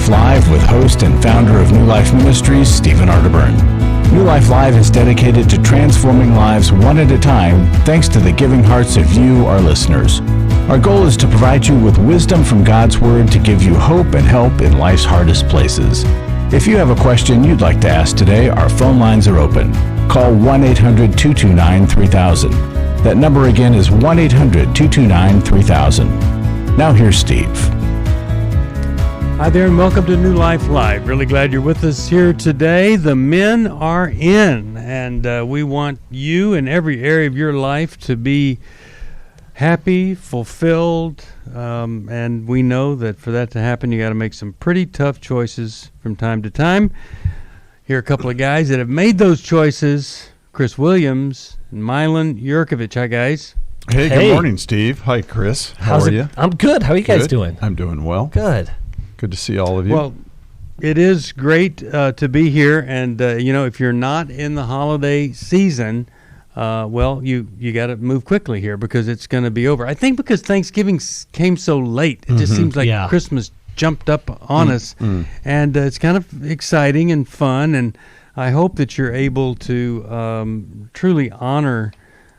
Life Live with host and founder of New Life Ministries, Stephen Arterburn. New Life Live is dedicated to transforming lives one at a time thanks to the giving hearts of you, our listeners. Our goal is to provide you with wisdom from God's Word to give you hope and help in life's hardest places. If you have a question you'd like to ask today, our phone lines are open. Call 1-800-229-3000. That number again is 1-800-229-3000. Now here's Steve. Hi there and welcome to New Life Live. Really glad you're with us here today. The men are in, and we want you in every area of your life to be happy, fulfilled, and we know that for that to happen, you got to make some pretty tough choices from time to time. Here are a couple of guys that have made those choices. Chris Williams and Milan Yerkovich. Hi, guys. Hey, good morning, Steve. Hi, Chris. How are you? I'm good. How are you guys doing? I'm doing well. Good. Good to see all of you. Well, it is great to be here, and if you're not in the holiday season, you got to move quickly here because it's going to be over. I think because Thanksgiving came so late, it just seems like Christmas jumped up on us, and it's kind of exciting and fun, and I hope that you're able to truly honor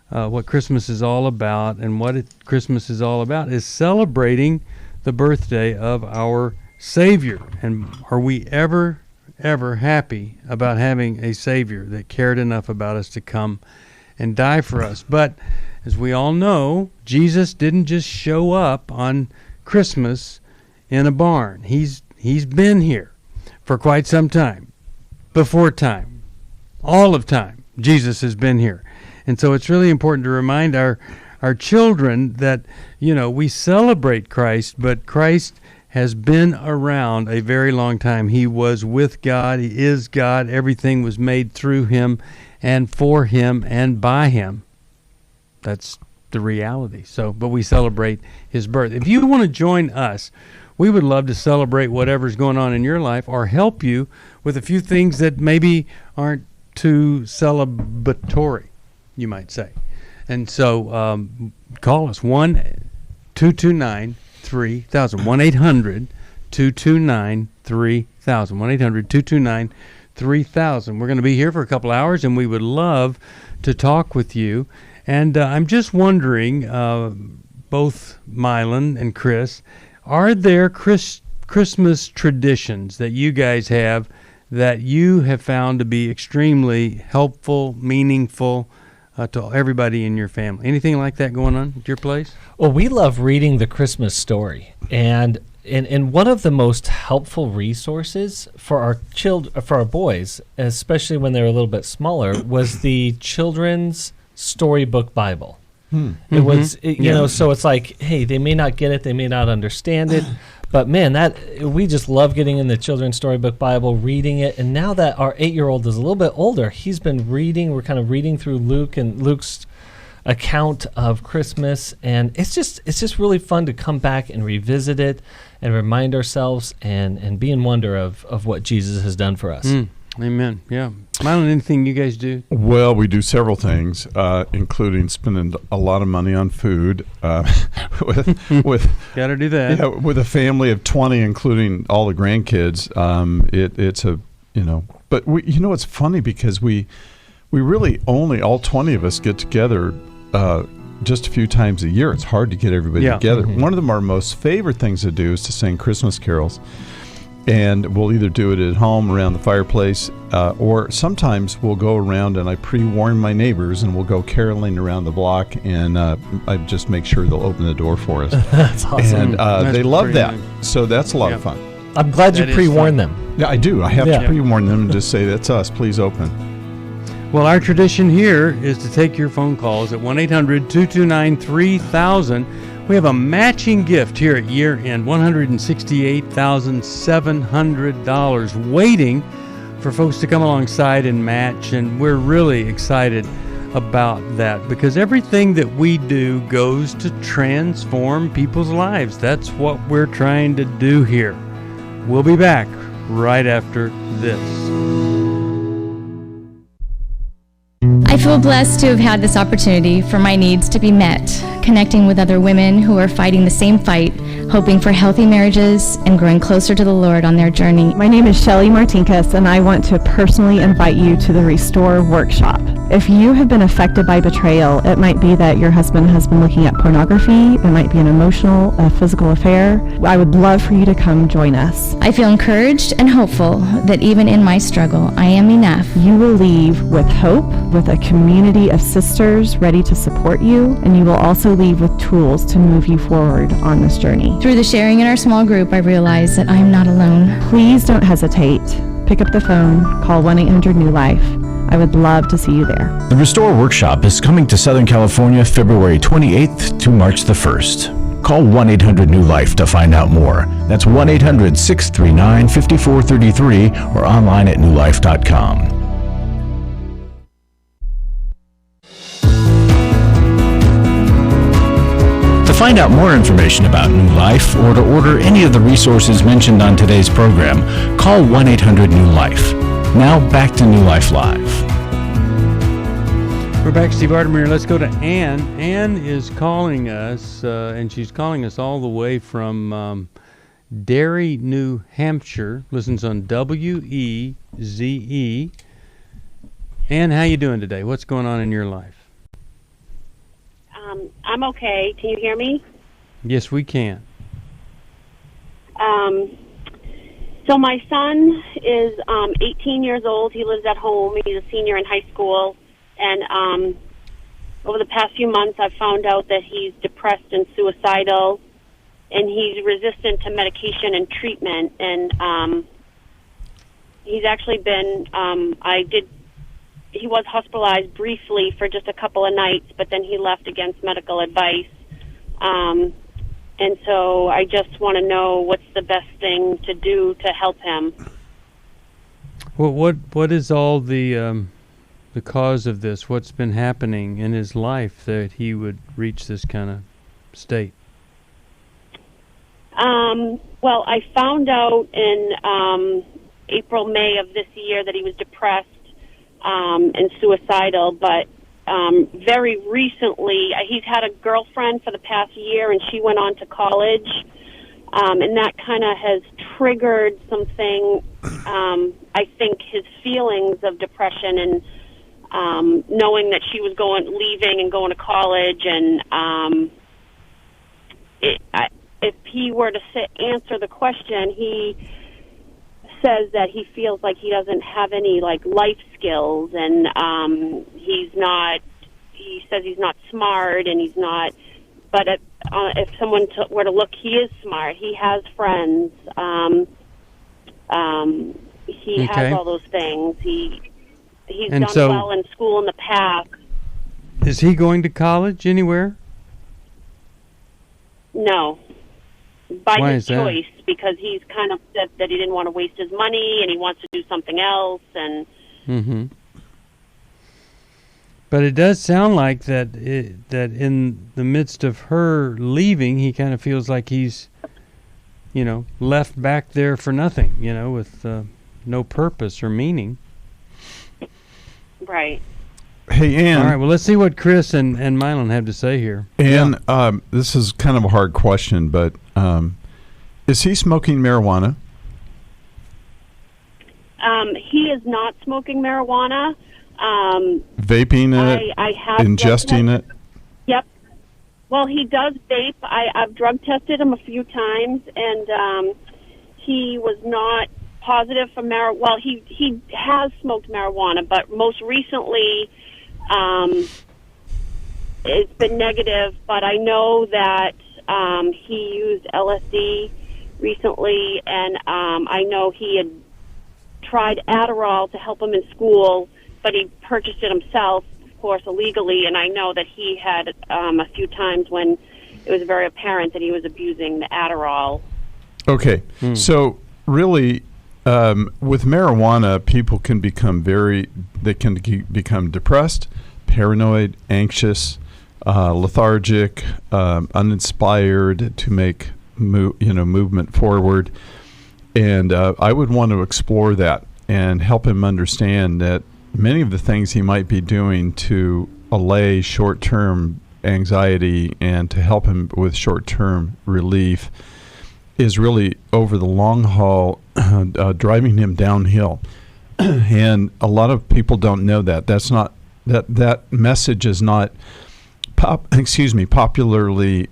what Christmas is all about, and Christmas is all about is celebrating the birthday of our Savior. And are we ever happy about having a Savior that cared enough about us to come and die for us? But as we all know, Jesus didn't just show up on Christmas in a barn. He's been here for quite some time. Before time. All of time. Jesus has been here. And so it's really important to remind our children that, we celebrate Christ, but Christ has been around a very long time. He was with God. He is God. Everything was made through him and for him and by him. That's the reality. But we celebrate his birth. If you want to join us, we would love to celebrate whatever's going on in your life or help you with a few things that maybe aren't too celebratory, you might say. And so call us 1-229-3000, 1-800-229-3000, 1-800-229-3000. We're going to be here for a couple hours, and we would love to talk with you. And I'm just wondering, both Milan and Chris, are there Christmas traditions that you guys have that you have found to be extremely helpful, meaningful to everybody in your family? Anything like that going on at your place? Well, we love reading the Christmas story, and one of the most helpful resources for our boys, especially when they're a little bit smaller, was the children's storybook Bible. It was, so it's like, hey, they may not get it, they may not understand it, but man, we just love getting in the children's storybook Bible, reading it. And now that our 8-year-old is a little bit older, he's been reading. We're kind of reading through Luke and Luke's account of Christmas, and it's just really fun to come back and revisit it and remind ourselves and be in wonder of what Jesus has done for us. Amen. Yeah. Milan, anything you guys do? Well, we do several things, including spending a lot of money on food. with Gotta do that. Yeah, with a family of 20, including all the grandkids, it's a But it's funny because we really only all 20 of us get together just a few times a year. It's hard to get everybody together. One of our most favorite things to do is to sing Christmas carols. And we'll either do it at home around the fireplace, or sometimes we'll go around and I pre-warn my neighbors and we'll go caroling around the block, and I just make sure they'll open the door for us. That's awesome. And they love that. Nice. So that's a lot of fun. I'm glad you pre-warn them. Yeah, I do. I have to pre-warn them and just say, that's us. Please open. Well, our tradition here is to take your phone calls at 1-800-229-3000. We have a matching gift here at year end, $168,700 waiting for folks to come alongside and match, and we're really excited about that because everything that we do goes to transform people's lives. That's what we're trying to do here. We'll be back right after this. I feel blessed to have had this opportunity for my needs to be met. connecting with other women who are fighting the same fight, hoping for healthy marriages and growing closer to the Lord on their journey. My name is Shelly Martinkus, and I want to personally invite you to the Restore Workshop. If you have been affected by betrayal, it might be that your husband has been looking at pornography, it might be an emotional, a physical affair. I would love for you to come join us. I feel encouraged and hopeful that even in my struggle, I am enough. You will leave with hope, with a community of sisters ready to support you, and you will also leave with tools to move you forward on this journey. Through the sharing in our small group, I realize that I am not alone. Please don't hesitate. Pick up the phone, call 1-800-NEW-LIFE. I would love to see you there. The Restore Workshop is coming to Southern California February 28th to March the 1st. Call 1-800-NEW-LIFE to find out more. That's 1-800-639-5433 or online at newlife.com. To find out more information about New Life or to order any of the resources mentioned on today's program, call 1-800-NEW-LIFE. Now back to New Life Live. We're back, Steve Arterburn. Let's go to Ann. Ann is calling us, and she's calling us all the way from Derry, New Hampshire. Listens on WEZE. Ann, how you doing today? What's going on in your life? I'm okay. Can you hear me? Yes, we can. So my son is 18 years old. He lives at home. He's a senior in high school. And over the past few months, I've found out that he's depressed and suicidal, and he's resistant to medication and treatment. And he's actually been, he was hospitalized briefly for just a couple of nights, but then he left against medical advice. And so I just want to know what's the best thing to do to help him. Well, what is all the cause of this? What's been happening in his life that he would reach this kind of state? Well, I found out in April, May of this year that he was depressed and suicidal, but very recently, he's had a girlfriend for the past year, and she went on to college, and that kind of has triggered something, I think, his feelings of depression and knowing that she was leaving and going to college, and if he were to answer the question, he says that he feels like he doesn't have any life skills, and he says he's not smart, and he's not, but if someone were to look, he is smart. He has friends. He has all those things. He's done well in school in the past. Is he going to college anywhere? No. By Why his is that? choice, because he's kind of said that he didn't want to waste his money and he wants to do something else. And But it does sound like that in the midst of her leaving, he kind of feels like he's, left back there for nothing, with no purpose or meaning. Right. Hey, Ann. All right, well, let's see what Chris and Milan have to say here. Ann, this is kind of a hard question, but is he smoking marijuana? He is not smoking marijuana. Vaping it? I have ingesting it? Yep. Well, he does vape. I've drug tested him a few times, and he was not positive for marijuana. Well, he has smoked marijuana, but most recently it's been negative. But I know that he used LSD recently, and I know he had tried Adderall to help him in school, but he purchased it himself, of course, illegally, and I know that he had a few times when it was very apparent that he was abusing the Adderall. Okay, so really, with marijuana, people can become become depressed, paranoid, anxious, lethargic, uninspired to make movement forward, and I would want to explore that and help him understand that many of the things he might be doing to allay short-term anxiety and to help him with short-term relief is really over the long haul driving him downhill. And a lot of people don't know that. That's not that message is not popularly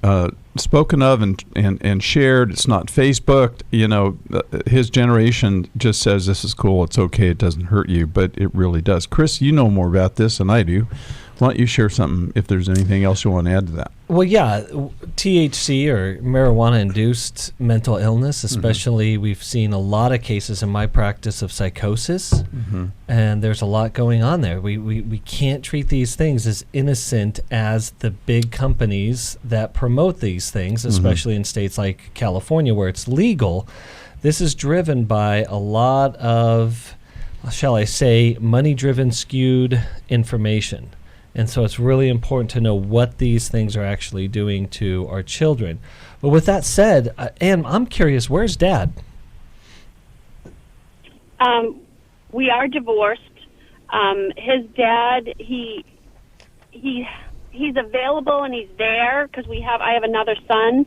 spoken of and shared. It's not Facebooked. His generation just says this is cool, it's okay, it doesn't hurt you, but it really does. Chris, you know more about this than I do. Why don't you share something if there's anything else you want to add to that? Well, yeah, THC or marijuana-induced mental illness, especially, we've seen a lot of cases in my practice of psychosis, and there's a lot going on there. We can't treat these things as innocent as the big companies that promote these things, especially in states like California where it's legal. This is driven by a lot of, shall I say, money-driven, skewed information. And so it's really important to know what these things are actually doing to our children. But with that said, Anne, I'm curious, where's Dad? We are divorced. His dad, he's available and he's there because I have another son,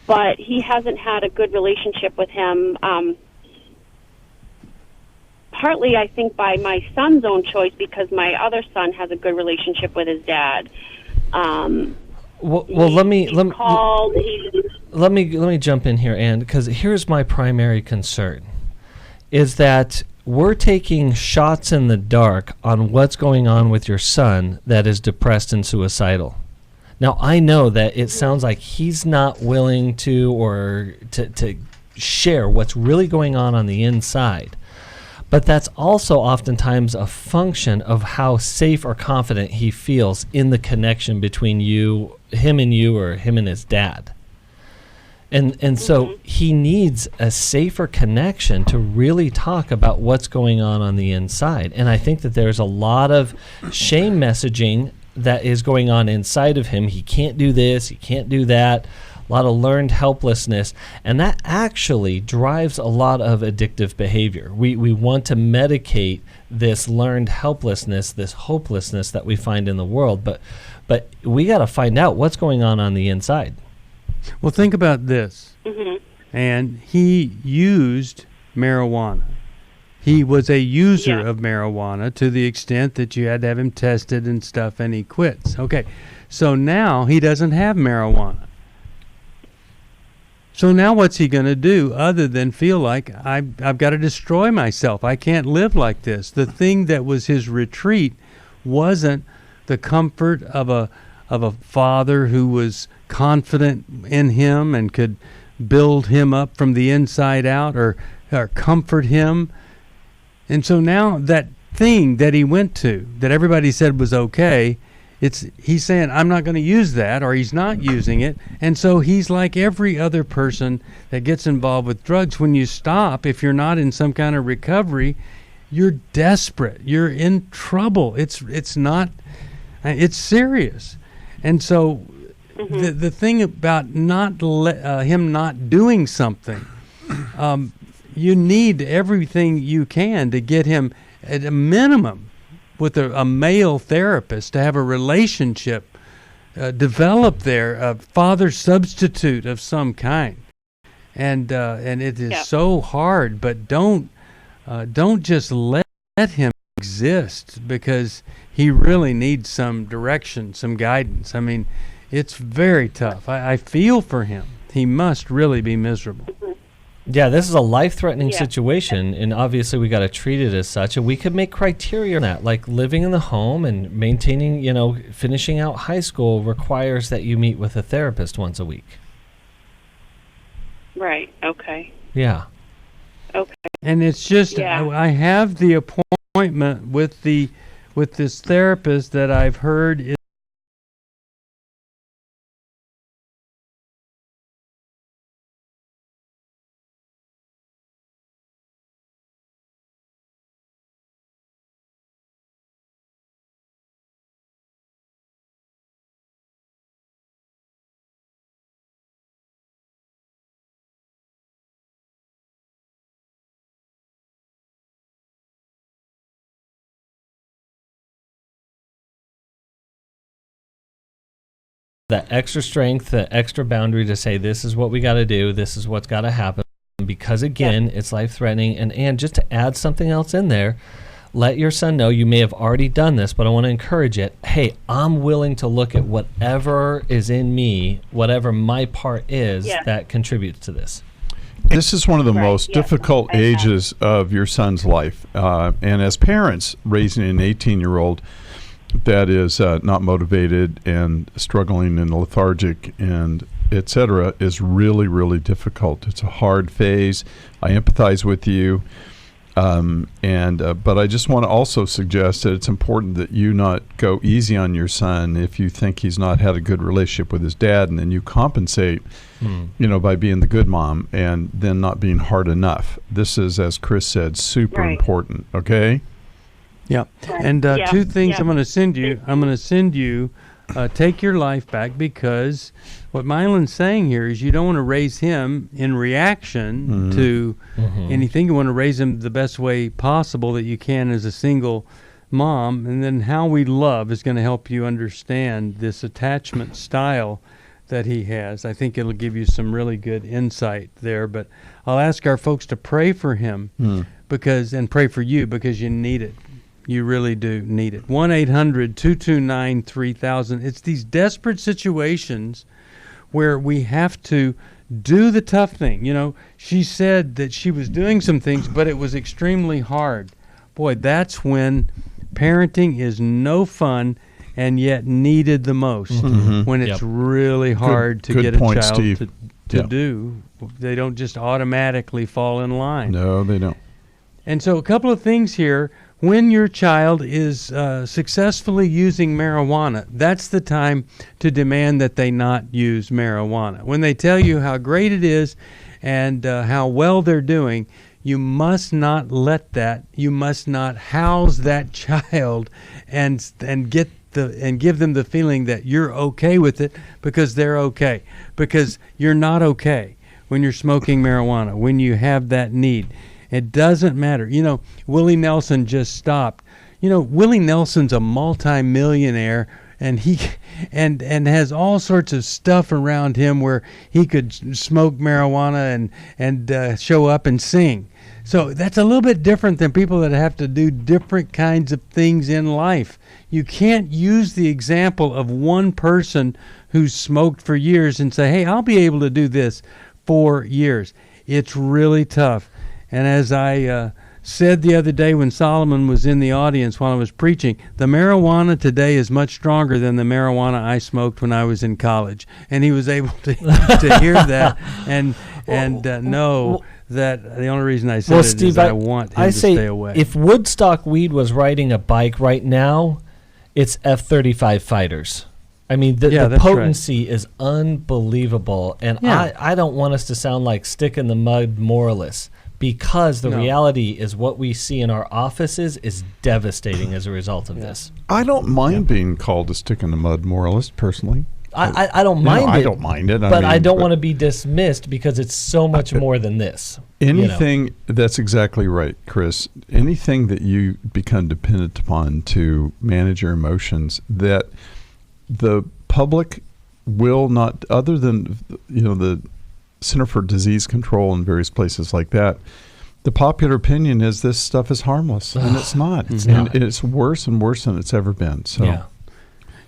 but he hasn't had a good relationship with him. Partly, I think, by my son's own choice, because my other son has a good relationship with his dad. Let me jump in here, Ann, because here's my primary concern: is that we're taking shots in the dark on what's going on with your son that is depressed and suicidal. Now, I know that it sounds like he's not willing to share what's really going on the inside. But that's also oftentimes a function of how safe or confident he feels in the connection between him and you, or him and his dad. And so he needs a safer connection to really talk about what's going on the inside. And I think that there's a lot of shame messaging that is going on inside of him. He can't do this, he can't do that. A lot of learned helplessness, and that actually drives a lot of addictive behavior. We want to medicate this learned helplessness, this hopelessness that we find in the world, but we got to find out what's going on the inside. Well, think about this. And he used marijuana. He was a user of marijuana to the extent that you had to have him tested and stuff, and he quits. Okay, so now he doesn't have marijuana. So now what's he going to do other than feel like I've got to destroy myself? I can't live like this. The thing that was his retreat wasn't the comfort of a father who was confident in him and could build him up from the inside out or comfort him. And so now that thing that he went to that everybody said was okay, he's saying, I'm not going to use that, or he's not using it. And so he's like every other person that gets involved with drugs. When you stop, if you're not in some kind of recovery, you're desperate. You're in trouble. It's serious. And so the thing about him not doing something, you need everything you can to get him at a minimum with a male therapist, to have a relationship develop there, a father substitute of some kind, and it is so hard. But don't just let him exist, because he really needs some direction, some guidance. I mean, it's very tough. I feel for him. He must really be miserable. Yeah, this is a life-threatening situation, and obviously we got to treat it as such. And we could make criteria on that, like living in the home and maintaining, finishing out high school requires that you meet with a therapist once a week. Right. Okay. Yeah. Okay. And it's just I have the appointment with this therapist that I've heard is that extra strength, the extra boundary to say, this is what we got to do, this is what's got to happen. Because, again, it's life-threatening. And just to add something else in there, let your son know, you may have already done this, but I want to encourage it. Hey, I'm willing to look at whatever is in me, whatever my part is that contributes to this. This is one of the most difficult ages of your son's life. And as parents, raising an 18-year-old that is not motivated and struggling and lethargic and et cetera is really, really difficult. It's a hard phase. I empathize with you. But I just want to also suggest that it's important that you not go easy on your son if you think he's not had a good relationship with his dad, and then you compensate, by being the good mom and then not being hard enough. This is, as Chris said, super important. Okay. Yeah. And two things I'm going to send you. I'm going to send you Take Your Life Back, because what Milan's saying here is you don't want to raise him in reaction to anything. You want to raise him the best way possible that you can as a single mom. And then How We Love is going to help you understand this attachment style that he has. I think it'll give you some really good insight there. But I'll ask our folks to pray for him and pray for you, because you need it. You really do need it. 1-800-229-3000. It's these desperate situations where we have to do the tough thing. She said that she was doing some things, but it was extremely hard. Boy, that's when parenting is no fun and yet needed the most. When it's really hard to get a child to do. They don't just automatically fall in line. No, they don't. And so a couple of things here. When your child is successfully using marijuana, that's the time to demand that they not use marijuana. When they tell you how great it is and how well they're doing, you must not let that. You must not house that child and give them the feeling that you're okay with it because they're okay. Because you're not okay when you're smoking marijuana, when you have that need. It doesn't matter. Willie Nelson just stopped. Willie Nelson's a multi-millionaire, and he and has all sorts of stuff around him where he could smoke marijuana and show up and sing. So that's a little bit different than people that have to do different kinds of things in life. You can't use the example of one person who's smoked for years and say, hey, I'll be able to do this for years. It's really tough. And as I said the other day when Solomon was in the audience while I was preaching, the marijuana today is much stronger than the marijuana I smoked when I was in college. And he was able to hear that and know that the only reason I said it Steve, is I want him to stay away. If Woodstock Weed was riding a bike right now, it's F-35 fighters. I mean, the potency is unbelievable. And I don't want us to sound like stick-in-the-mud moralists. Because the reality is what we see in our offices is devastating as a result of this. I don't mind being called a stick-in-the-mud moralist, personally. I don't mind it. I don't mind it. But I don't want to be dismissed because it's so much more than this. Anything, that's exactly right, Chris. Anything that you become dependent upon to manage your emotions, that the public will not, other than, the Center for Disease Control and various places like that, the popular opinion is this stuff is harmless, and it's not. It's worse and worse than it's ever been. So,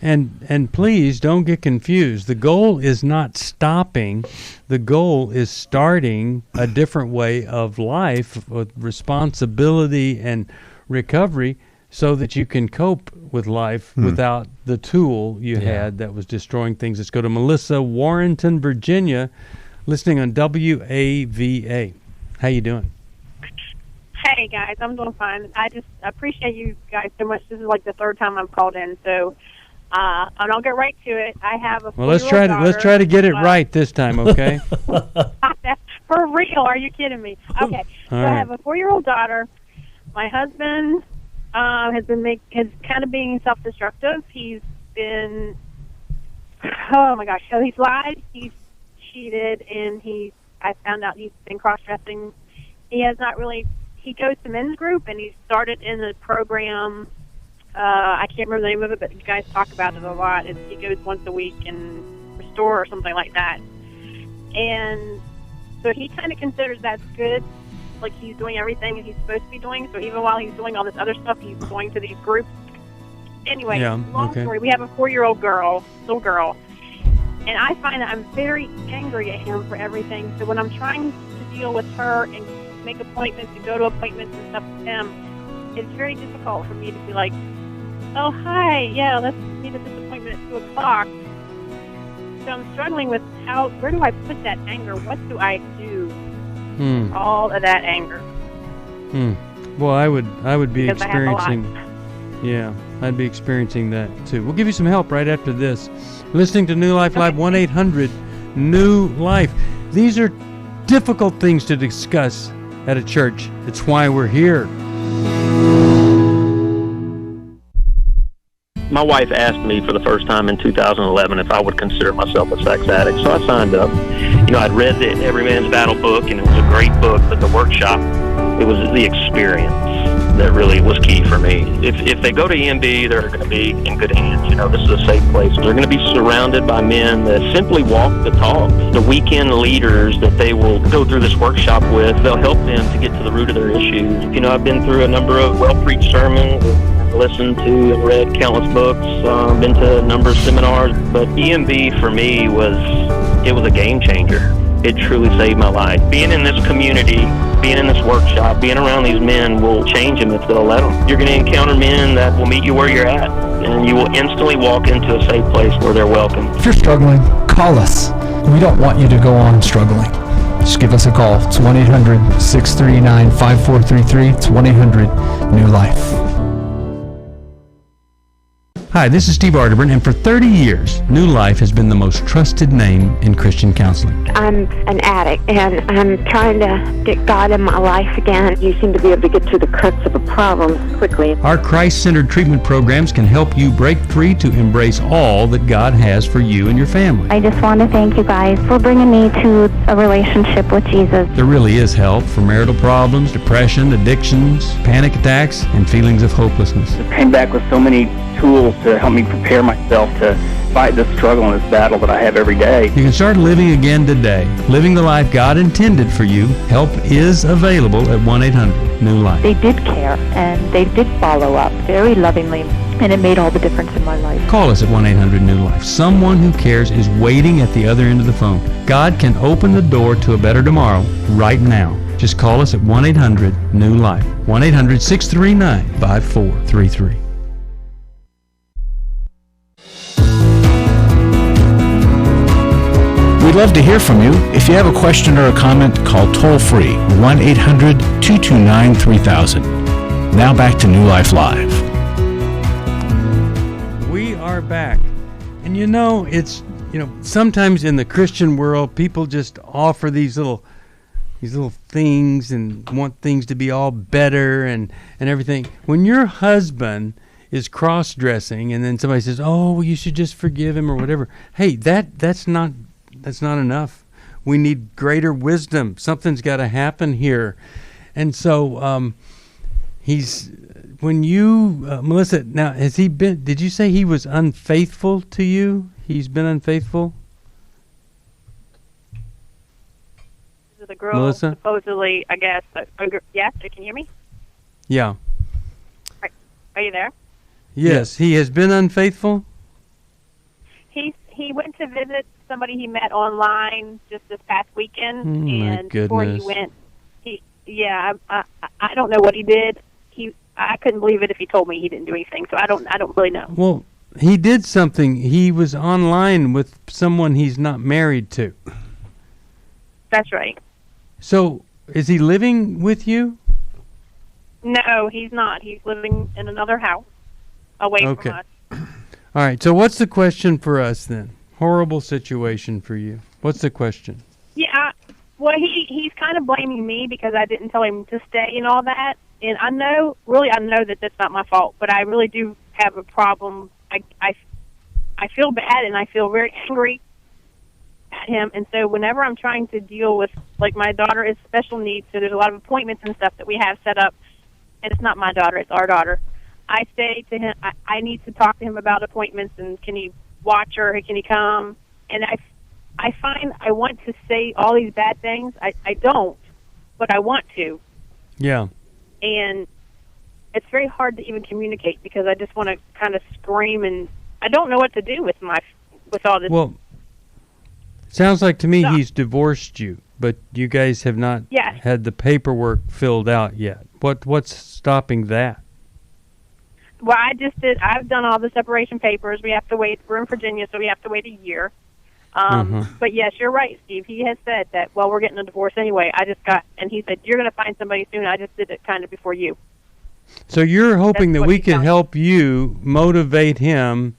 and please don't get confused. The goal is not stopping. The goal is starting a different way of life with responsibility and recovery, so that you can cope with life without the tool you had that was destroying things. Let's go to Melissa, Warrenton, Virginia, listening on WAVA. How you doing? Hey, guys. I'm doing fine. I just appreciate you guys so much. This is like the third time I've called in, so and I'll get right to it. I have a 4-year-old let's try to get it right this time, okay? For real? Are you kidding me? Okay. So I have a 4-year-old daughter. My husband has kind of being self-destructive. He's been, oh my gosh, so he's lied, he's cheated, and I found out he's been cross-dressing. He has not really, he goes to men's group, and he started in the program I can't remember the name of it, but you guys talk about it a lot. He goes once a week and restore or something like that. And so he kind of considers that's good, like he's doing everything that he's supposed to be doing. So even while he's doing all this other stuff, he's going to these groups. Anyway, long story. We have a 4-year-old little girl, and I find that I'm very angry at him for everything. So when I'm trying to deal with her and make appointments and go to appointments and stuff with him, it's very difficult for me to be like, oh, hi, yeah, let's meet at this appointment at 2 o'clock. So I'm struggling with where do I put that anger? What do I do? All of that anger. Well, I would be experiencing, I'd be experiencing that too. We'll give you some help right after this. Listening to New Life Live, 1-800-NEW-LIFE. These are difficult things to discuss at a church. It's why we're here. My wife asked me for the first time in 2011 if I would consider myself a sex addict, so I signed up. You know, I'd read the Every Man's Battle book, and it was a great book, but the workshop, it was the experience that really was key for me. If they go to EMB, they're going to be in good hands. You know, this is a safe place. They're going to be surrounded by men that simply walk the talk. The weekend leaders that they will go through this workshop with, they'll help them to get to the root of their issues. You know, I've been through a number of well-preached sermons, listened to and read countless books, been to a number of seminars, but EMB for me it was a game changer. It truly saved my life. Being in this community, being in this workshop, being around these men will change them if they'll let them. You're going to encounter men that will meet you where you're at, and you will instantly walk into a safe place where they're welcome. If you're struggling, call us. We don't want you to go on struggling. Just give us a call. It's 1-800-639-5433. It's 1-800-NEW-LIFE. Hi, this is Steve Arterburn, and for 30 years, New Life has been the most trusted name in Christian counseling. I'm an addict, and I'm trying to get God in my life again. You seem to be able to get to the crux of a problem quickly. Our Christ-centered treatment programs can help you break free to embrace all that God has for you and your family. I just want to thank you guys for bringing me to a relationship with Jesus. There really is help for marital problems, depression, addictions, panic attacks, and feelings of hopelessness. I came back with so many tools to help me prepare myself to fight this struggle and this battle that I have every day. You can start living again today, living the life God intended for you. Help is available at 1-800-NEW-LIFE. They did care, and they did follow up very lovingly, and it made all the difference in my life. Call us at 1-800-NEW-LIFE. Someone who cares is waiting at the other end of the phone. God can open the door to a better tomorrow right now. Just call us at 1-800-NEW-LIFE. 1-800-639-5433. We'd love to hear from you. If you have a question or a comment, call toll-free 1-800-229-3000. Now back to New Life Live. We are back. And sometimes in the Christian world, people just offer these little things and want things to be all better and everything. When your husband is cross-dressing and then somebody says, oh, well, you should just forgive him or whatever, hey, that's not enough. We need greater wisdom. Something's got to happen here. And so Melissa, now, did you say he was unfaithful to you? He's been unfaithful? The girl, Melissa? Supposedly, I guess. Yes, can you hear me? Yeah. Are you there? Yes, he has been unfaithful? He went to visit somebody he met online just this past weekend, and before he went, I don't know what he did. I couldn't believe it if he told me he didn't do anything. So I don't really know. Well, he did something. He was online with someone he's not married to. That's right. So is he living with you? No, he's not. He's living in another house away from us. All right, so what's the question for us then? Horrible situation for you. What's the question? Yeah, well, he's kind of blaming me because I didn't tell him to stay and all that. And I know that that's not my fault, but I really do have a problem. I feel bad and I feel very angry at him. And so whenever I'm trying to deal with, like, my daughter is special needs, so there's a lot of appointments and stuff that we have set up, and it's not my daughter, it's our daughter. I say to him, I need to talk to him about appointments, and can he watch her? Can he come? And I find I want to say all these bad things. I don't, but I want to. Yeah. And it's very hard to even communicate because I just want to kind of scream, and I don't know what to do with all this. Well, sounds like to me he's divorced you, but you guys have not had the paperwork filled out yet. What's stopping that? Well, I've done all the separation papers. We have to wait. We're in Virginia, so we have to wait a year. But yes, you're right, Steve. He has said that, well, we're getting a divorce anyway. And he said, you're going to find somebody soon. I just did it kind of before you. So you're hoping that we can help you motivate him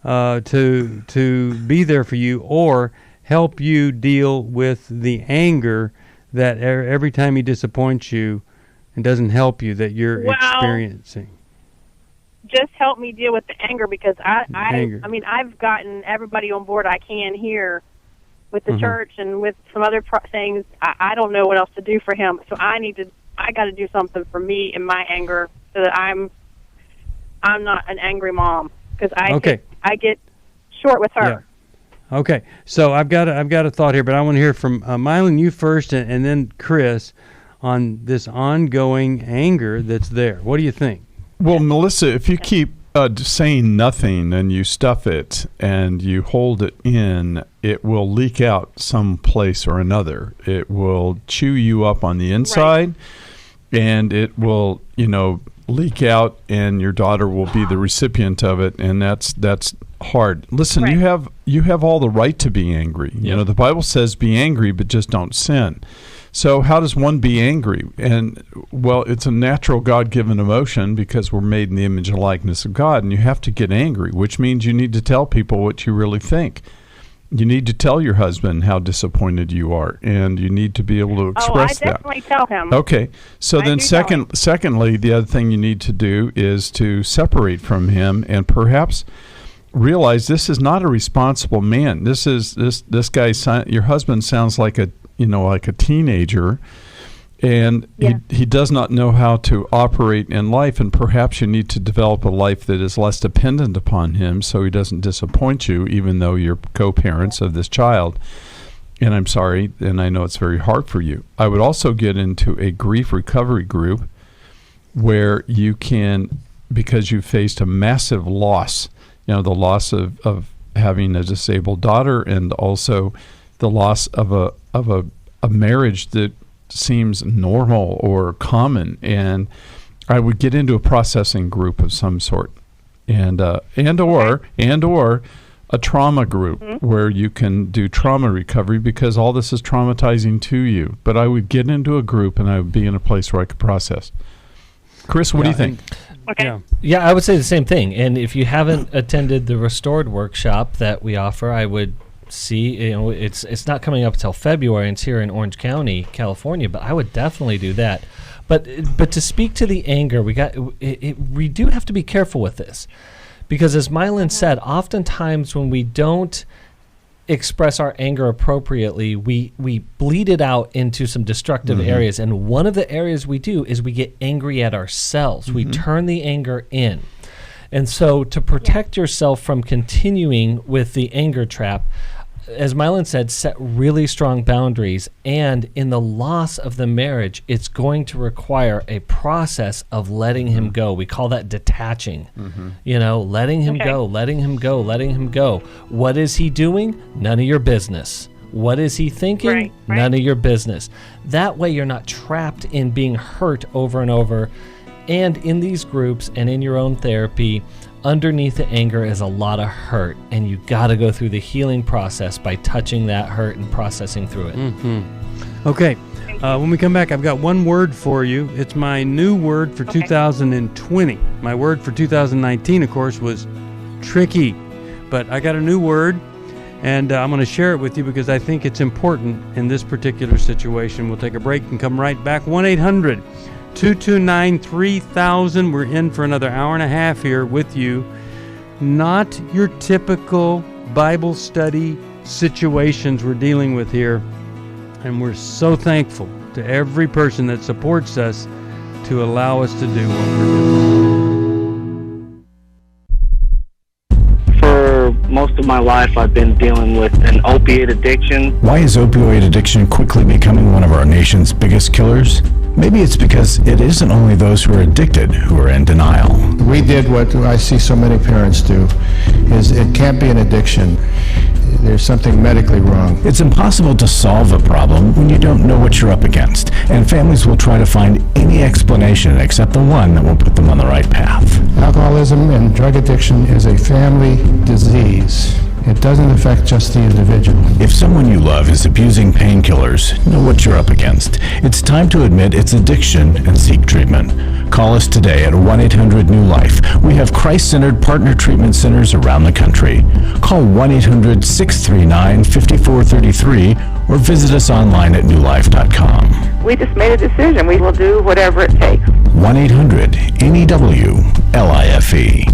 to be there for you, or help you deal with the anger that every time he disappoints you and doesn't help you that you're experiencing. Just help me deal with the anger, because I mean, I've gotten everybody on board I can here with the church and with some other things. I don't know what else to do for him, so I got to do something for me in my anger, so that I'm not an angry mom, because I get short with her. Yeah. Okay, so I've got a thought here, but I want to hear from Milan, you first, and then Chris, on this ongoing anger that's there. What do you think? Well, Melissa, if you keep saying nothing and you stuff it and you hold it in, it will leak out someplace or another. It will chew you up on the inside, and it will, leak out, and your daughter will be the recipient of it, and that's hard. Listen, you have all the right to be angry. The Bible says be angry, but just don't sin. So how does one be angry? And, well, it's a natural God-given emotion because we're made in the image and likeness of God, and you have to get angry, which means you need to tell people what you really think. You need to tell your husband how disappointed you are, and you need to be able to express that. I definitely tell him. Okay. So then secondly, the other thing you need to do is to separate from him and perhaps realize this is not a responsible man. This guy, your husband sounds like a teenager, and he does not know how to operate in life, and perhaps you need to develop a life that is less dependent upon him so he doesn't disappoint you, even though you're co-parents of this child. And I'm sorry, and I know it's very hard for you. I would also get into a grief recovery group where you can, because you faced a massive loss, the loss of having a disabled daughter, and also the loss of a marriage that seems normal or common, and I would get into a processing group of some sort, and or a trauma group where you can do trauma recovery, because all this is traumatizing to you. But I would get into a group, and I would be in a place where I could process. Chris, what do you think? Okay. Yeah, I would say the same thing. And if you haven't attended the Restored workshop that we offer, I would see, it's not coming up until February, and it's here in Orange County, California, but I would definitely do that. But to speak to the anger, we do have to be careful with this, because as Milan said, oftentimes when we don't express our anger appropriately, we bleed it out into some destructive areas, and one of the areas we do is we get angry at ourselves. We turn the anger in. And so to protect yourself from continuing with the anger trap, as Milan said, set really strong boundaries. And in the loss of the marriage, it's going to require a process of letting him go. We call that detaching. Letting him go, letting him go, letting him go. What is he doing? None of your business. What is he thinking? None of your business. That way you're not trapped in being hurt over and over. And in these groups and in your own therapy, underneath the anger is a lot of hurt, and you got to go through the healing process by touching that hurt and processing through it. Okay, when we come back, I've got one word for you. It's my new word for 2020. My word for 2019, of course, was tricky, but I got a new word, and I'm going to share it with you because I think it's important in this particular situation. We'll take a break and come right back. 1-800-229-3000. We're in for another hour and a half here with you. Not your typical Bible study situations we're dealing with here. And we're so thankful to every person that supports us to allow us to do what we're doing. of my life, I've been dealing with an opiate addiction. Why is opioid addiction quickly becoming one of our nation's biggest killers? Maybe it's because it isn't only those who are addicted who are in denial. We did what I see so many parents do, is it can't be an addiction. There's something medically wrong. It's impossible to solve a problem when you don't know what you're up against, and families will try to find any explanation except the one that will put them on the right path. Alcoholism and drug addiction is a family disease. It doesn't affect just the individual. If someone you love is abusing painkillers, know what you're up against. It's time to admit it's addiction and seek treatment. Call us today at 1-800-NEW-LIFE. We have Christ-centered partner treatment centers around the country. Call 1-800-639-5433 or visit us online at newlife.com. We just made a decision. We will do whatever it takes. 1-800-NEWLIFE.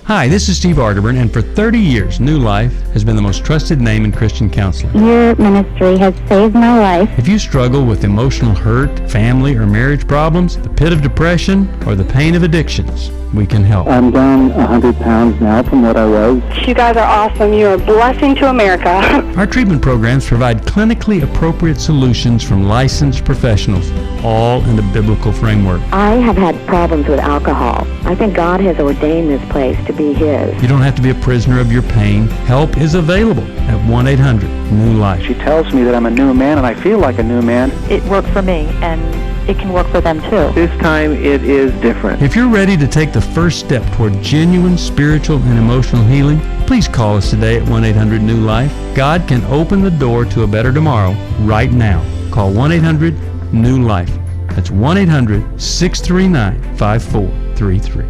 Hi, this is Steve Arterburn, and for 30 years, New Life has been the most trusted name in Christian counseling. Your ministry has saved my life. If you struggle with emotional hurt, family or marriage problems, the pit of depression, or the pain of addictions, we can help. I'm down 100 pounds now from what I was. You guys are awesome. You're a blessing to America. Our treatment programs provide clinically appropriate solutions from licensed professionals, all in the biblical framework. I have had problems with alcohol. I think God has ordained this place to be His. You don't have to be a prisoner of your pain. Help is available at 1-800-NEW-LIFE. She tells me that I'm a new man, and I feel like a new man. It worked for me, and it can work for them too. This time it is different. If you're ready to take the first step toward genuine spiritual and emotional healing, please call us today at 1-800-NEW-LIFE. God can open the door to a better tomorrow right now. Call 1-800-NEW-LIFE. That's 1-800-639-5433.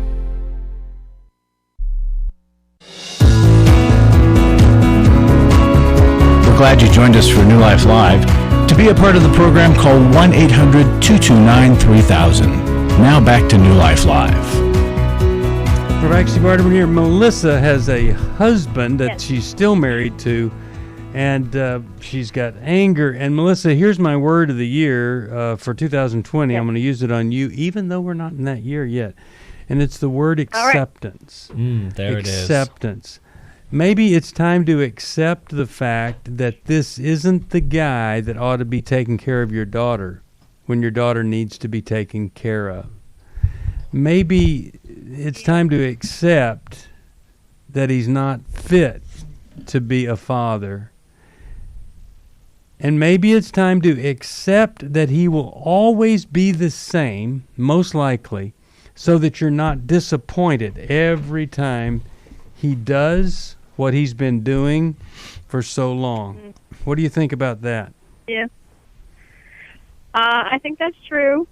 We're glad you joined us for New Life Live. To be a part of the program, call 1-800-229-3000. Now back to New Life Live. We're back to Arterburn here. Melissa has a husband that she's still married to, and she's got anger. And Melissa, here's my word of the year for 2020. I'm going to use it on you, even though we're not in that year yet. And it's the word acceptance. There it is. Acceptance. Maybe it's time to accept the fact that this isn't the guy that ought to be taking care of your daughter when your daughter needs to be taken care of. Maybe it's time to accept that he's not fit to be a father. And maybe it's time to accept that he will always be the same, most likely, so that you're not disappointed every time he does what he's been doing for so long. What do you think about that? Yeah. I think that's true.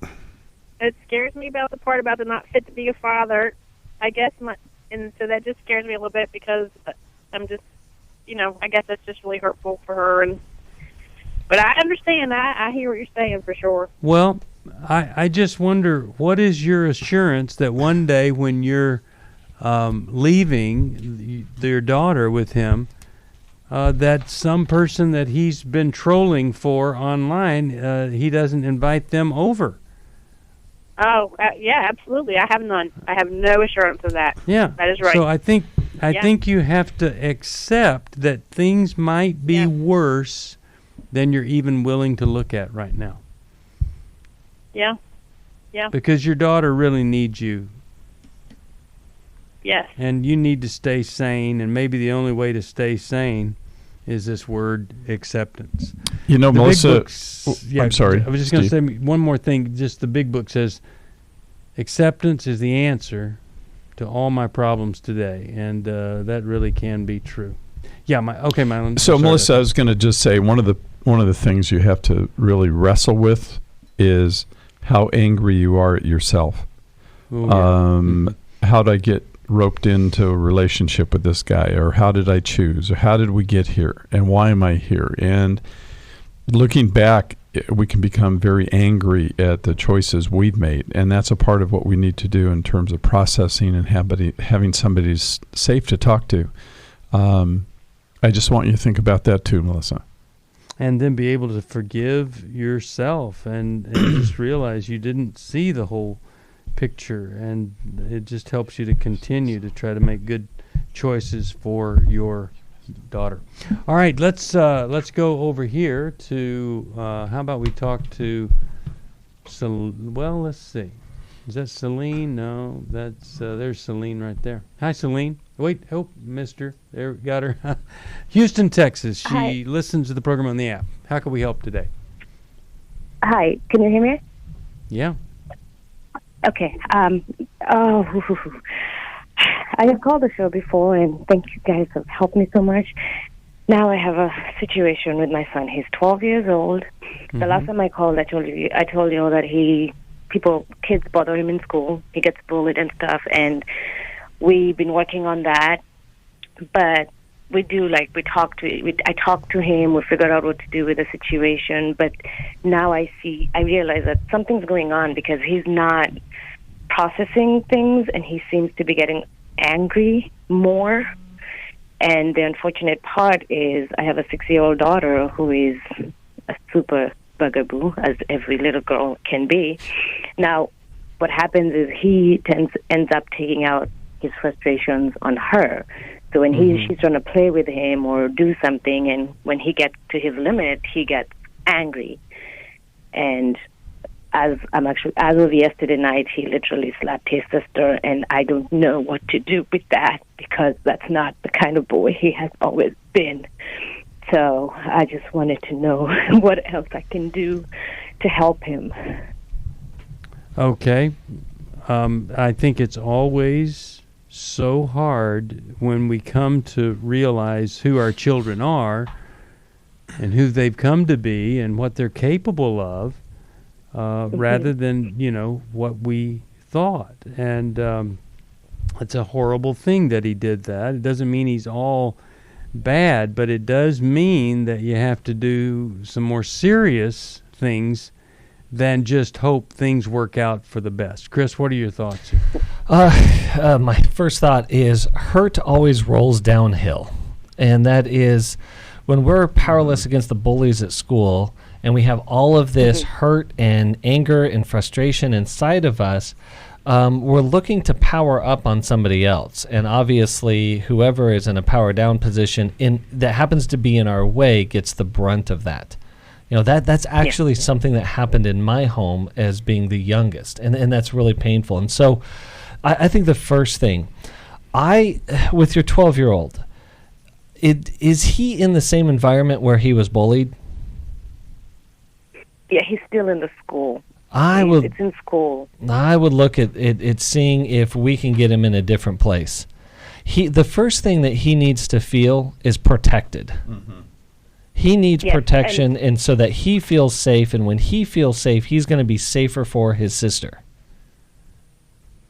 It scares me about the part about the not fit to be a father. I guess and so that just scares me a little bit because I'm just, I guess that's just really hurtful for her. But I understand. I hear what you're saying for sure. Well, I just wonder, what is your assurance that one day when you're leaving your daughter with him, that some person that he's been trolling for online, he doesn't invite them over? Oh, yeah, absolutely. I have none. I have no assurance of that. Yeah, that is right. So I think you have to accept that things might be worse than you're even willing to look at right now. Yeah, yeah. Because your daughter really needs you. Yes. And you need to stay sane, and maybe the only way to stay sane is this word acceptance. Melissa, I'm sorry. I was just going to say one more thing. Just the big book says, acceptance is the answer to all my problems today, and that really can be true. Yeah, Milan. So, Melissa, I was going to just say one of the things you have to really wrestle with is how angry you are at yourself. Ooh, yeah. How did I get roped into a relationship with this guy, or how did I choose, or how did we get here, and why am I here? And looking back, we can become very angry at the choices we've made, and that's a part of what we need to do in terms of processing and having somebody safe to talk to. I just want you to think about that too, Melissa. And then be able to forgive yourself and just realize you didn't see the whole picture, and it just helps you to continue to try to make good choices for your daughter. All right, let's go over here to how about we talk to let's see. Is that Celine? No, that's there's Celine right there. Hi, Celine. Wait, mister. There, got her. Houston, Texas. She Hi. listens to the program on the app. How can we help today? Hi, can you hear me? Yeah. Okay. I have called the show before, and thank you guys have helped me so much. Now I have a situation with my son. He's 12 years old. The last time I called, I told you that kids bother him in school. He gets bullied and stuff, and we've been working on that. But I talk to him, we figure out what to do with the situation. But now I realize that something's going on because he's not processing things, and he seems to be getting angry more. And the unfortunate part is I have a 6-year-old daughter who is a super bugaboo, as every little girl can be. Now, what happens is he ends up taking out his frustrations on her. So when she's trying to play with him or do something, and when he gets to his limit, he gets angry. And as of yesterday night, he literally slapped his sister, and I don't know what to do with that because that's not the kind of boy he has always been. So I just wanted to know what else I can do to help him. Okay. I think it's always so hard when we come to realize who our children are and who they've come to be and what they're capable of, rather than, what we thought. And it's a horrible thing that he did that. It doesn't mean he's all bad, but it does mean that you have to do some more serious things than just hope things work out for the best. Chris, what are your thoughts? My first thought is hurt always rolls downhill. And that is when we're powerless against the bullies at school and we have all of this hurt and anger and frustration inside of us, we're looking to power up on somebody else. And obviously, whoever is in a power down position that happens to be in our way gets the brunt of that. That's actually something that happened in my home as being the youngest. And that's really painful. And so I think the first thing, with your 12-year-old, is he in the same environment where he was bullied? Yeah, he's still in the school. It's in school. I would look at seeing if we can get him in a different place. The first thing that he needs to feel is protected. He needs protection, and so that he feels safe, and when he feels safe, he's going to be safer for his sister.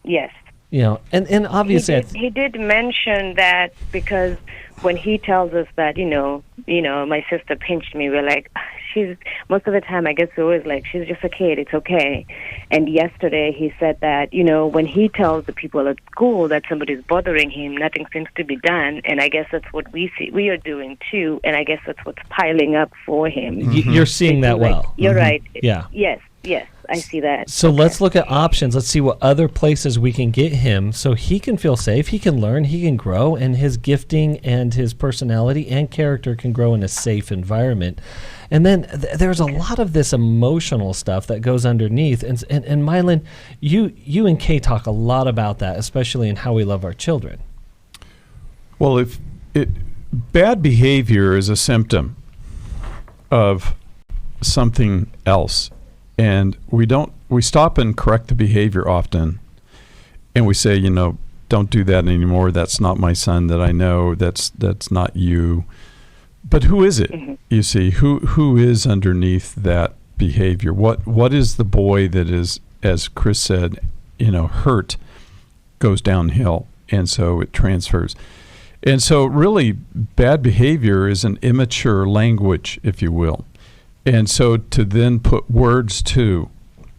Yes. And obviously he did mention that because when he tells us that, my sister pinched me, we're like, most of the time I guess we're always like, she's just a kid, it's okay. And yesterday he said that, when he tells the people at school that somebody's bothering him, nothing seems to be done. And I guess that's what we are doing too. And I guess that's what's piling up for him. You're seeing that well. You're right. Yeah. Yes, I see that. So let's look at options. Let's see what other places we can get him so he can feel safe, he can learn, he can grow, and his gifting and his personality and character can grow in a safe environment. And then there's a lot of this emotional stuff that goes underneath. And Milan, you and Kay talk a lot about that, especially in how we love our children. Well, bad behavior is a symptom of something else. And we stop and correct the behavior often. And we say, don't do that anymore. That's not my son that I know. That's not you. But who is it? You see, who is underneath that behavior? What is the boy that is, as Chris said, hurt, goes downhill, and so it transfers. And so really bad behavior is an immature language, if you will. And so to then put words to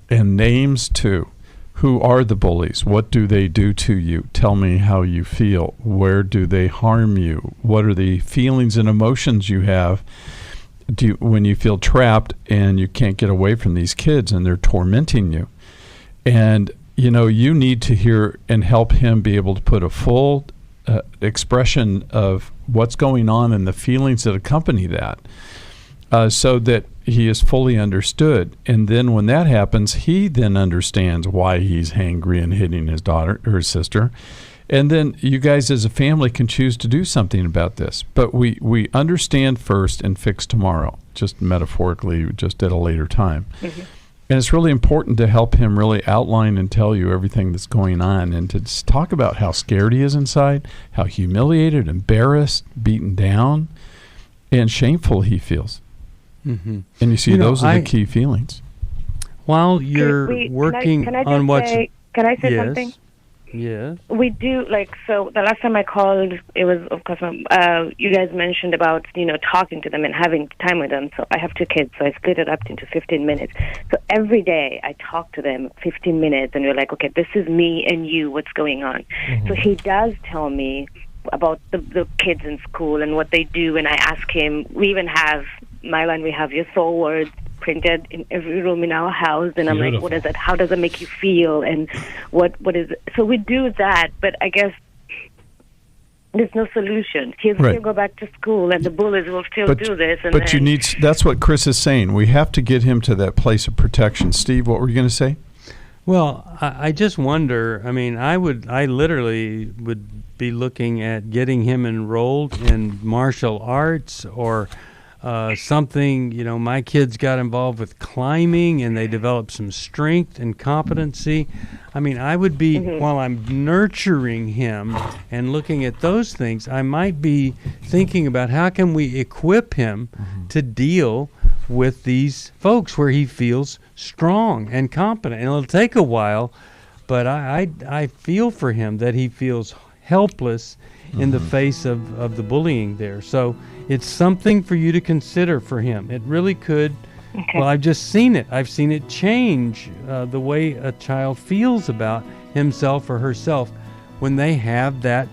and names to, who are the bullies? What do they do to you? Tell me how you feel. Where do they harm you? What are the feelings and emotions you have when you feel trapped and you can't get away from these kids and they're tormenting you? And, you need to hear and help him be able to put a full expression of what's going on and the feelings that accompany that, so that he is fully understood. And then when that happens, he then understands why he's hangry and hitting his daughter or his sister. And then you guys as a family can choose to do something about this. But we understand first and fix tomorrow, just metaphorically, just at a later time. Mm-hmm. And it's really important to help him really outline and tell you everything that's going on, and to talk about how scared he is inside, how humiliated, embarrassed, beaten down, and shameful he feels. Mm-hmm. And you see, those are the key feelings. While you're working on what's... Can I say something? Yes. We do, so the last time I called, it was, of course, you guys mentioned about, talking to them and having time with them. So I have 2 kids, so I split it up into 15 minutes. So every day I talk to them 15 minutes, and we're like, okay, this is me and you, what's going on? Mm-hmm. So he does tell me about the kids in school and what they do, and I ask him, we even have, Milan, we have your soul words printed in every room in our house, and I'm like, what is it? How does it make you feel? And what is it? So we do that, but I guess there's no solution. He'll still go back to school, and the bullies will still do this. But you need, that's what Chris is saying. We have to get him to that place of protection. Steve, what were you going to say? Well, I just wonder, I literally would be looking at getting him enrolled in martial arts or something. My kids got involved with climbing, and they developed some strength and competency. I would be, while I'm nurturing him and looking at those things, I might be thinking about how can we equip him to deal with these folks where he feels strong and competent. And it'll take a while, but I feel for him that he feels helpless in the face of the bullying there. So it's something for you to consider for him. It really could. Okay. Well, I've just seen it. I've seen it change the way a child feels about himself or herself when they have that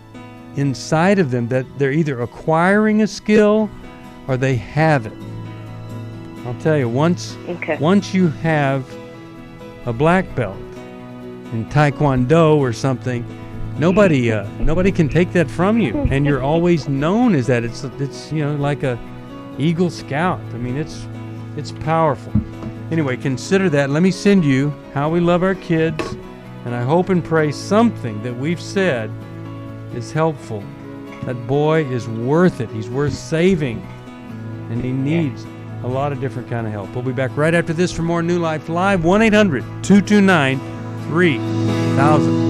inside of them, that they're either acquiring a skill or they have it. I'll tell you, once you have a black belt in Taekwondo or something, nobody can take that from you, and you're always known as that. It's like a Eagle Scout. It's powerful. Anyway, consider that. Let me send you How We Love Our Kids, and I hope and pray something that we've said is helpful. That boy is worth it. He's worth saving, and he needs a lot of different kind of help. We'll be back right after this for more New Life Live. 1-800-229-3000.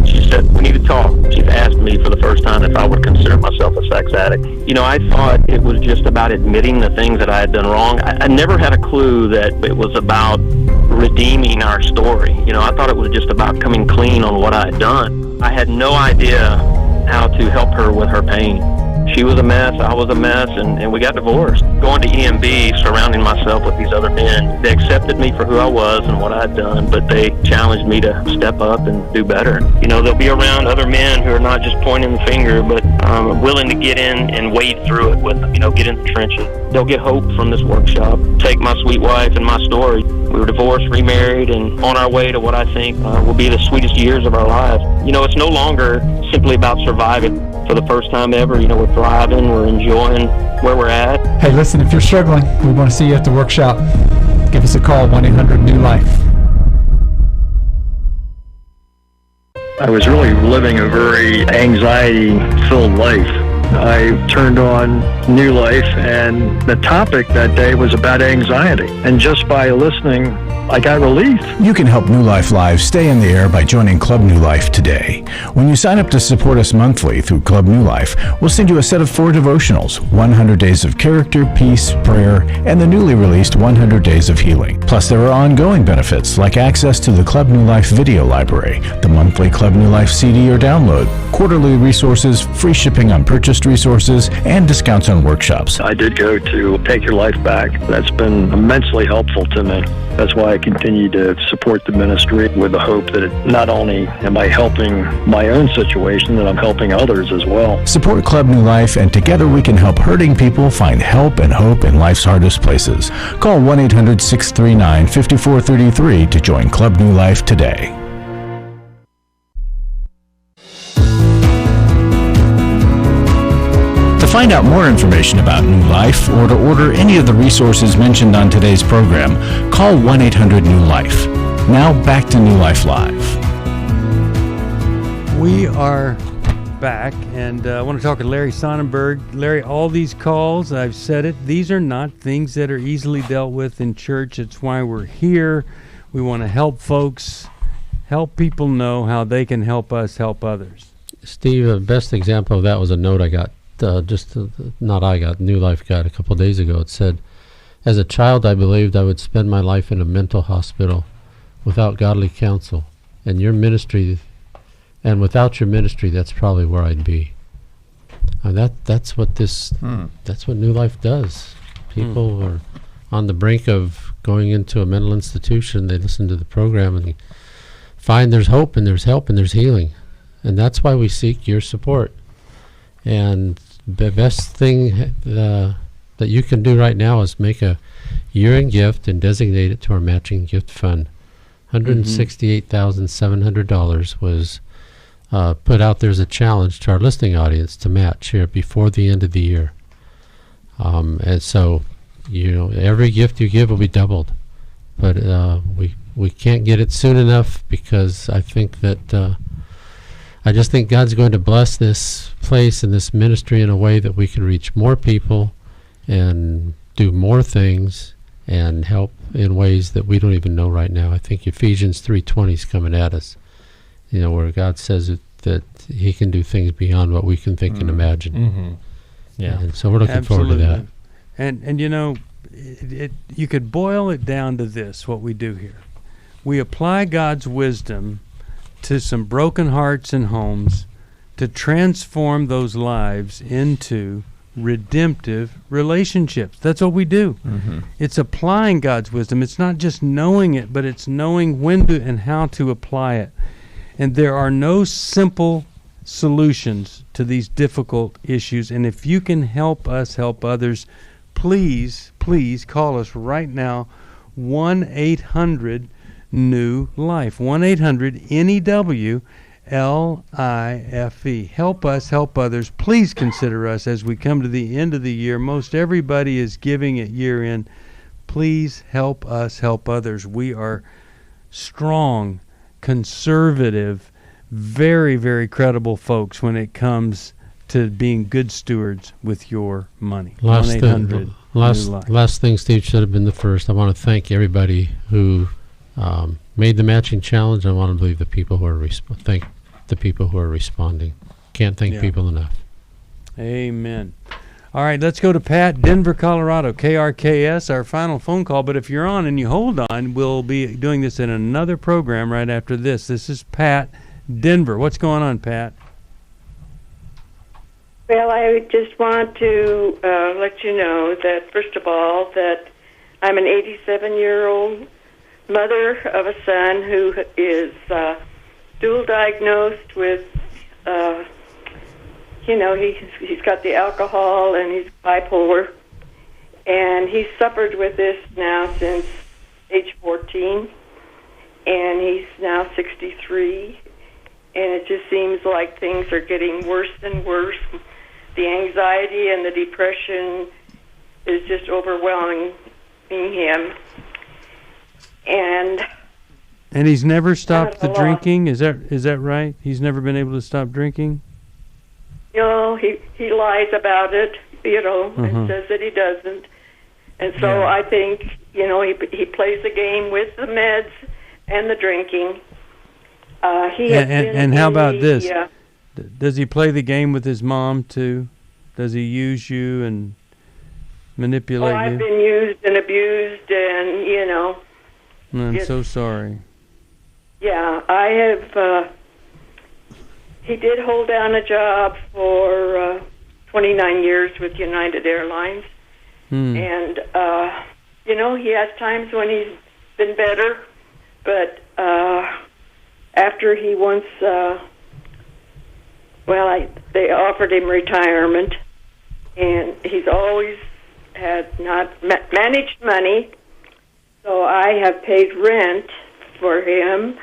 She said, we need to talk. She's asked me for the first time if I would consider myself a sex addict. I thought it was just about admitting the things that I had done wrong. I never had a clue that it was about redeeming our story. I thought it was just about coming clean on what I had done. I had no idea how to help her with her pain. She was a mess, I was a mess, and we got divorced. Going to EMB, surrounding myself with these other men, they accepted me for who I was and what I had done, but they challenged me to step up and do better. They'll be around other men who are not just pointing the finger, but willing to get in and wade through it with them, get in the trenches. They'll get hope from this workshop. Take my sweet wife and my story. We were divorced, remarried, and on our way to what I think will be the sweetest years of our lives. It's no longer simply about surviving. For the first time ever, we're thriving, we're enjoying where we're at. Hey, listen, if you're struggling, we want to see you at the workshop. Give us a call, 1-800-NEW-LIFE. I was really living a very anxiety-filled life. I turned on New Life, and the topic that day was about anxiety. And just by listening, I got relief. You can help New Life Live stay in the air by joining Club New Life today. When you sign up to support us monthly through Club New Life, we'll send you a set of 4 devotionals, 100 Days of Character, Peace, Prayer, and the newly released 100 Days of Healing. Plus, there are ongoing benefits like access to the Club New Life video library, the monthly Club New Life CD or download, quarterly resources, free shipping on purchased resources, and discounts on workshops. I did go to Take Your Life Back. That's been immensely helpful to me. That's why I continue to support the ministry with the hope that not only am I helping my own situation, that I'm helping others as well. Support Club New Life, and together we can help hurting people find help and hope in life's hardest places. Call 1-800-639-5433 to join Club New Life today. find out more information about New Life or to order any of the resources mentioned on today's program, call 1-800-NEW-LIFE. Now back to New Life Live. We are back, and I want to talk to Larry Sonnenberg. Larry, all these calls, I've said it, these are not things that are easily dealt with in church. It's why we're here. We want to help folks, help people know how they can help us help others. Steve, the best example of that was a note I got, New Life got a couple of days ago. It said, as a child, I believed I would spend my life in a mental hospital without godly counsel. And your ministry, and without your ministry, that's probably where I'd be. And that's what New Life does. People are on the brink of going into a mental institution. They listen to the program and find there's hope and there's help and there's healing. And that's why we seek your support. And the best thing that you can do right now is make a year-end gift and designate it to our matching gift fund. $168,700 was put out there as a challenge to our listening audience to match here before the end of the year. And so, every gift you give will be doubled. But we can't get it soon enough because I think that I just think God's going to bless this place and this ministry in a way that we can reach more people and do more things and help in ways that we don't even know right now. I think Ephesians 3:20 is coming at us, where God says that he can do things beyond what we can think and imagine. Mm-hmm. Yeah. And so we're looking forward to that. And you could boil it down to this, what we do here. We apply God's wisdom to some broken hearts and homes to transform those lives into redemptive relationships. That's what we do. Mm-hmm. It's applying God's wisdom. It's not just knowing it, but it's knowing when to and how to apply it. And there are no simple solutions to these difficult issues. And if you can help us help others, please call us right now, 1-800-NEW-LIFE, 1-800-NEW-LIFE. Help us help others. Please consider us as we come to the end of the year. Most everybody is giving at year end. Please help us help others. We are strong, conservative, very, very credible folks when it comes to being good stewards with your money. Last thing, Steve, should have been the first. I want to thank everybody who made the matching challenge. I want to believe the people who are thank the people who are responding. Can't thank people enough. Amen. All right, let's go to Pat, Denver, Colorado, KRKS, our final phone call. But if you're on and you hold on, we'll be doing this in another program right after this. This is Pat, Denver. What's going on, Pat? Well, I just want to let you know that, first of all, that I'm an 87-year-old mother of a son who is dual diagnosed with, he's got the alcohol and he's bipolar, and he's suffered with this now since age 14, and he's now 63, and it just seems like things are getting worse and worse. The anxiety and the depression is just overwhelming him. And he's never stopped the drinking? Is that right? He's never been able to stop drinking? He lies about it, and says that he doesn't. And so I think, he plays the game with the meds and the drinking. And how about this? Does he play the game with his mom too? Does he use you and manipulate you? I've been used and abused, and I'm so sorry. Yeah, I have. He did hold down a job for 29 years with United Airlines, and he has times when he's been better, but after he once. They offered him retirement, and he's always had not managed money, so I have paid rent for him.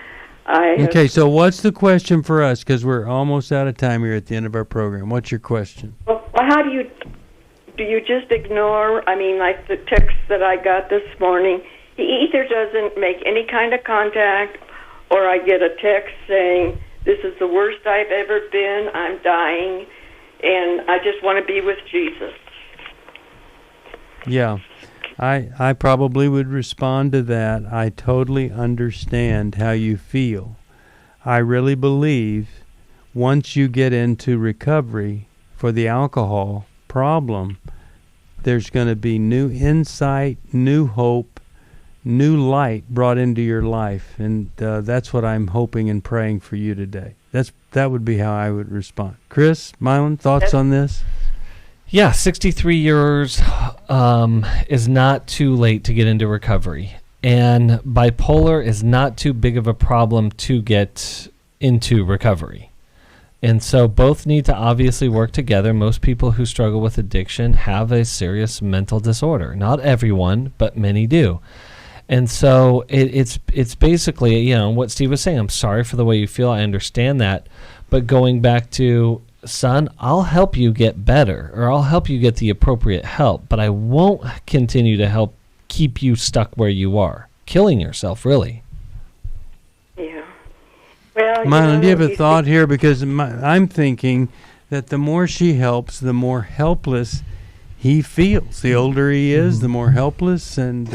Okay, so what's the question for us? Because we're almost out of time here at the end of our program. What's your question? Well, Well, how do you just ignore? I mean, like the text that I got this morning, he either doesn't make any kind of contact, or I get a text saying, "This is the worst I've ever been. I'm dying, and I just want to be with Jesus." Yeah, I probably would respond to that. I totally understand how you feel. I really believe once you get into recovery for the alcohol problem, there's going to be new insight, new hope, new light brought into your life. And that's what I'm hoping and praying for you today. That would be how I would respond. Chris, Milan, thoughts on this? Yeah, 63 years is not too late to get into recovery. And bipolar is not too big of a problem to get into recovery. And so both need to obviously work together. Most people who struggle with addiction have a serious mental disorder. Not everyone, but many do. And so it's basically, you know, what Steve was saying. I'm sorry for the way you feel. I understand that. But going back to, son, I'll help you get better, or I'll help you get the appropriate help, but I won't continue to help keep you stuck where you are. Killing yourself, really. Yeah. Well, Milan, do you have a thought here? Because I'm thinking that the more she helps, the more helpless he feels. The older he is, the more helpless and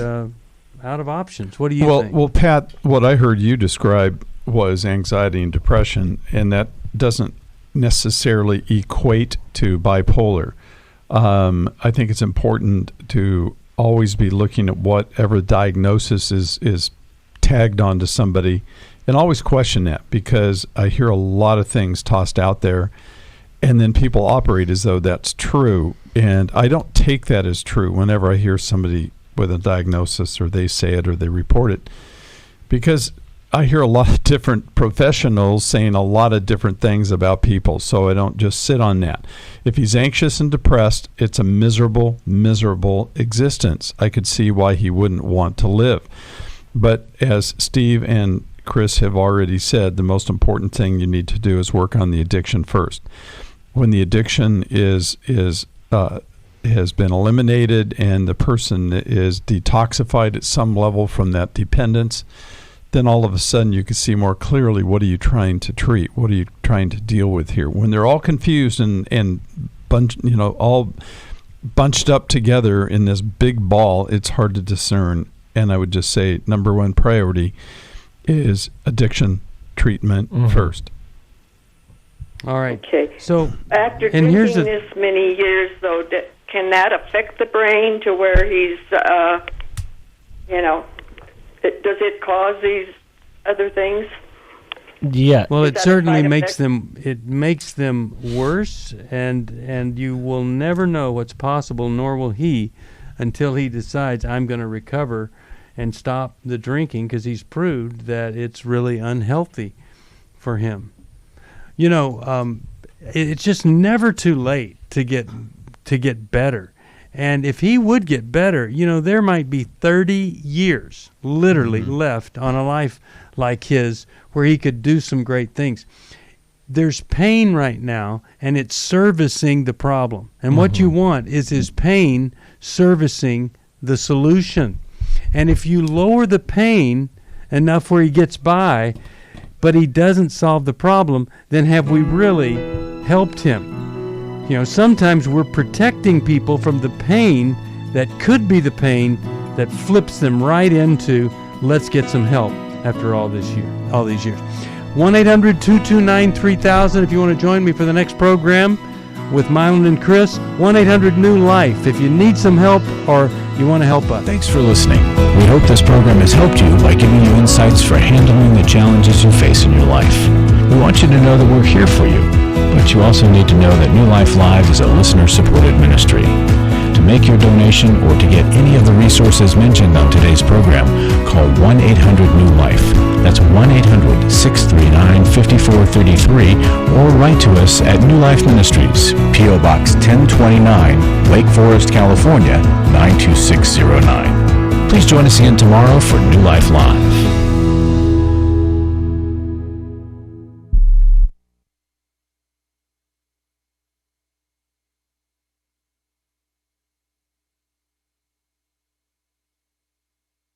out of options. What do you think? Well, Pat, what I heard you describe was anxiety and depression, and that doesn't necessarily equate to bipolar. I think it's important to always be looking at whatever diagnosis is tagged onto somebody, and always question that, because I hear a lot of things tossed out there, and then people operate as though that's true, and I don't take that as true whenever I hear somebody with a diagnosis, or they say it or they report it, because I hear a lot of different professionals saying a lot of different things about people, so I don't just sit on that. If he's anxious and depressed, it's a miserable, miserable existence. I could see why he wouldn't want to live. But as Steve and Chris have already said, the most important thing you need to do is work on the addiction first. When the addiction has been eliminated and the person is detoxified at some level from that dependence, then all of a sudden you can see more clearly, what are you trying to treat? What are you trying to deal with here? When they're all confused and all bunched up together in this big ball, it's hard to discern. And I would just say number one priority is addiction treatment first. All right. Okay. So after drinking this many years, though, can that affect the brain to where he's, does it cause these other things? Yeah. Well, it certainly makes them worse, and you will never know what's possible, nor will he, until he decides, I'm going to recover and stop the drinking, because he's proved that it's really unhealthy for him. You know, it's just never too late to get better. And if he would get better, you know, there might be 30 years literally left on a life like his where he could do some great things. There's pain right now, and it's servicing the problem. And what you want is his pain servicing the solution. And if you lower the pain enough where he gets by, but he doesn't solve the problem, then have we really helped him? You know, sometimes we're protecting people from the pain that could be the pain that flips them right into, let's get some help after all these years. 1-800-229-3000 if you want to join me for the next program with Milan and Chris. 1-800-NEW-LIFE if you need some help or you want to help us. Thanks for listening. We hope this program has helped you by giving you insights for handling the challenges you face in your life. We want you to know that we're here for you, but you also need to know that New Life Live is a listener-supported ministry. To make your donation or to get any of the resources mentioned on today's program, call 1-800-NEW-LIFE. That's 1-800-639-5433, or write to us at New Life Ministries, P.O. Box 1029, Lake Forest, California, 92609. Please join us again tomorrow for New Life Live.